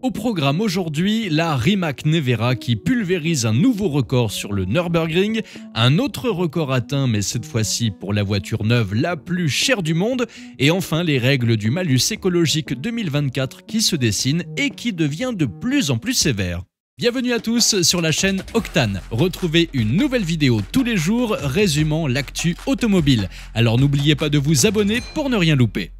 Au programme aujourd'hui, la Rimac Nevera qui pulvérise un nouveau record sur le Nürburgring, un autre record atteint mais cette fois-ci pour la voiture neuve la plus chère du monde, et enfin les règles du malus écologique 2024 qui se dessinent et qui devient de plus en plus sévère. Bienvenue à tous sur la chaîne Octane. Retrouvez une nouvelle vidéo tous les jours résumant l'actu automobile. Alors n'oubliez pas de vous abonner pour ne rien louper.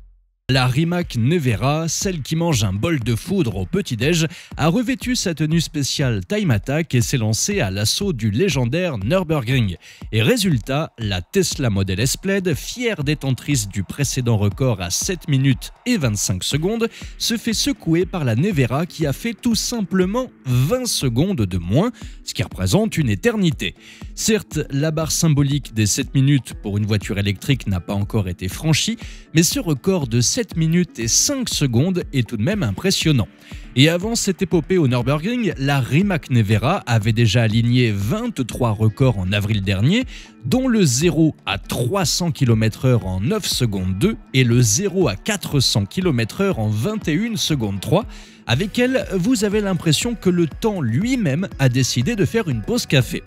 La Rimac Nevera, celle qui mange un bol de foudre au petit-déj, a revêtu sa tenue spéciale Time Attack et s'est lancée à l'assaut du légendaire Nürburgring. Et résultat, la Tesla Model S Plaid, fière détentrice du précédent record à 7 minutes et 25 secondes, se fait secouer par la Nevera qui a fait tout simplement 20 secondes de moins, ce qui représente une éternité. Certes, la barre symbolique des 7 minutes pour une voiture électrique n'a pas encore été franchie, mais ce record de 7 minutes et 5 secondes est tout de même impressionnant. Et avant cette épopée au Nürburgring, la Rimac Nevera avait déjà aligné 23 records en avril dernier, dont le 0 à 300 km/h en 9 secondes 2 et le 0 à 400 km/h en 21 secondes 3. Avec elle, vous avez l'impression que le temps lui-même a décidé de faire une pause café.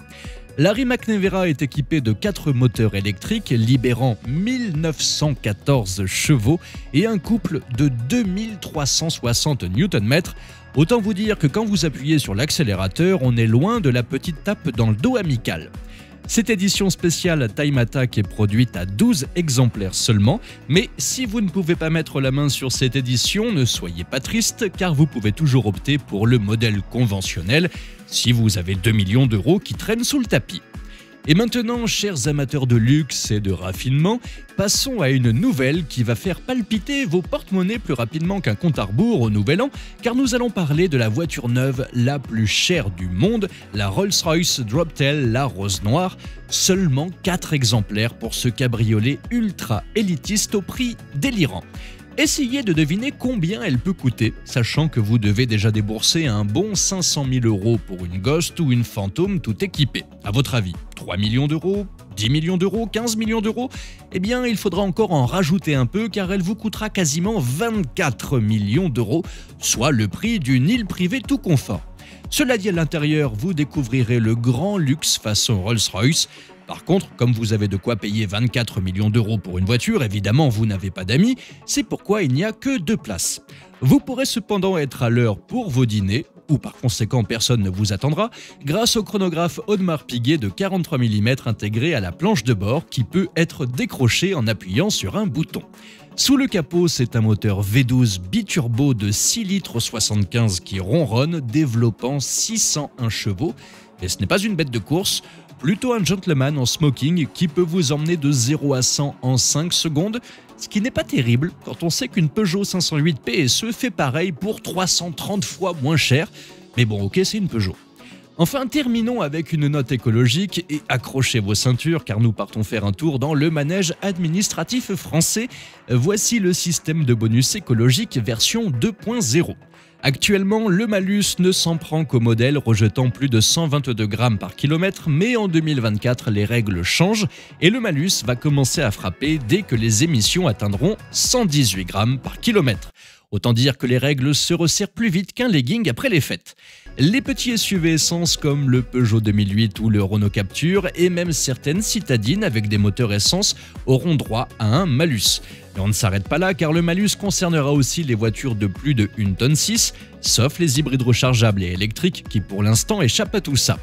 La Rimac Nevera est équipée de 4 moteurs électriques libérant 1914 chevaux et un couple de 2360 Nm. Autant vous dire que quand vous appuyez sur l'accélérateur, on est loin de la petite tape dans le dos amicale. Cette édition spéciale Time Attack est produite à 12 exemplaires seulement, mais si vous ne pouvez pas mettre la main sur cette édition, ne soyez pas triste car vous pouvez toujours opter pour le modèle conventionnel si vous avez 2 millions d'euros qui traînent sous le tapis. Et maintenant, chers amateurs de luxe et de raffinement, passons à une nouvelle qui va faire palpiter vos porte-monnaies plus rapidement qu'un compte à rebours au Nouvel An, car nous allons parler de la voiture neuve la plus chère du monde, la Rolls-Royce Droptail La Rose Noire. Seulement 4 exemplaires pour ce cabriolet ultra élitiste au prix délirant. Essayez de deviner combien elle peut coûter, sachant que vous devez déjà débourser un bon 500 000 € pour une Ghost ou une Phantom tout équipée. À votre avis, 3 millions d'euros, 10 millions d'euros, 15 millions d'euros? Eh bien, il faudra encore en rajouter un peu car elle vous coûtera quasiment 24 millions d'euros, soit le prix d'une île privée tout confort. Cela dit, à l'intérieur, vous découvrirez le grand luxe façon Rolls-Royce. Par contre, comme vous avez de quoi payer 24 millions d'euros pour une voiture, évidemment vous n'avez pas d'amis, c'est pourquoi il n'y a que 2 places. Vous pourrez cependant être à l'heure pour vos dîners, ou par conséquent personne ne vous attendra, grâce au chronographe Audemars Piguet de 43 mm intégré à la planche de bord qui peut être décroché en appuyant sur un bouton. Sous le capot, c'est un moteur V12 biturbo de 6 litres 75 qui ronronne, développant 601 chevaux. Et ce n'est pas une bête de course, plutôt un gentleman en smoking qui peut vous emmener de 0 à 100 en 5 secondes, ce qui n'est pas terrible quand on sait qu'une Peugeot 508 PSE fait pareil pour 330 fois moins cher. Mais bon, ok, c'est une Peugeot. Enfin, terminons avec une note écologique et accrochez vos ceintures car nous partons faire un tour dans le manège administratif français. Voici le système de bonus écologique version 2.0. Actuellement, le malus ne s'en prend qu'au modèle rejetant plus de 122 grammes par kilomètre, mais en 2024, les règles changent et le malus va commencer à frapper dès que les émissions atteindront 118 grammes par kilomètre. Autant dire que les règles se resserrent plus vite qu'un legging après les fêtes. Les petits SUV essence comme le Peugeot 2008 ou le Renault Captur et même certaines citadines avec des moteurs essence auront droit à un malus. Mais on ne s'arrête pas là car le malus concernera aussi les voitures de plus de 1,6 tonne, sauf les hybrides rechargeables et électriques qui pour l'instant échappent à tout ça.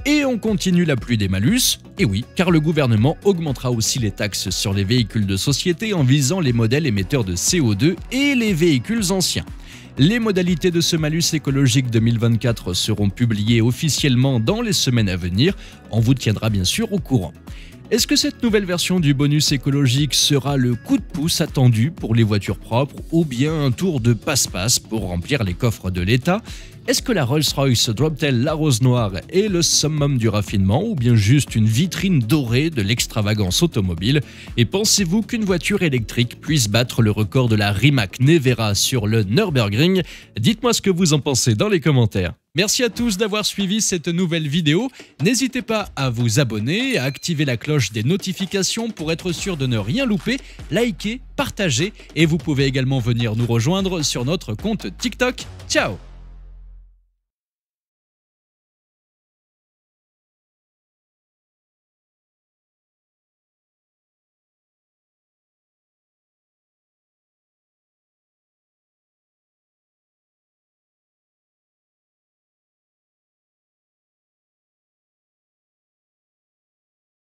Et on continue la pluie des malus, et oui, car le gouvernement augmentera aussi les taxes sur les véhicules de société en visant les modèles émetteurs de CO2 et les véhicules anciens. Les modalités de ce malus écologique 2024 seront publiées officiellement dans les semaines à venir, on vous tiendra bien sûr au courant. Est-ce que cette nouvelle version du bonus écologique sera le coup de pouce attendu pour les voitures propres ou bien un tour de passe-passe pour remplir les coffres de l'État? Est-ce que la Rolls-Royce Droptail La Rose Noire est le summum du raffinement ou bien juste une vitrine dorée de l'extravagance automobile? Et pensez-vous qu'une voiture électrique puisse battre le record de la Rimac Nevera sur le Nürburgring? Dites-moi ce que vous en pensez dans les commentaires. Merci à tous d'avoir suivi cette nouvelle vidéo. N'hésitez pas à vous abonner, à activer la cloche des notifications pour être sûr de ne rien louper, liker, partager et vous pouvez également venir nous rejoindre sur notre compte TikTok. Ciao!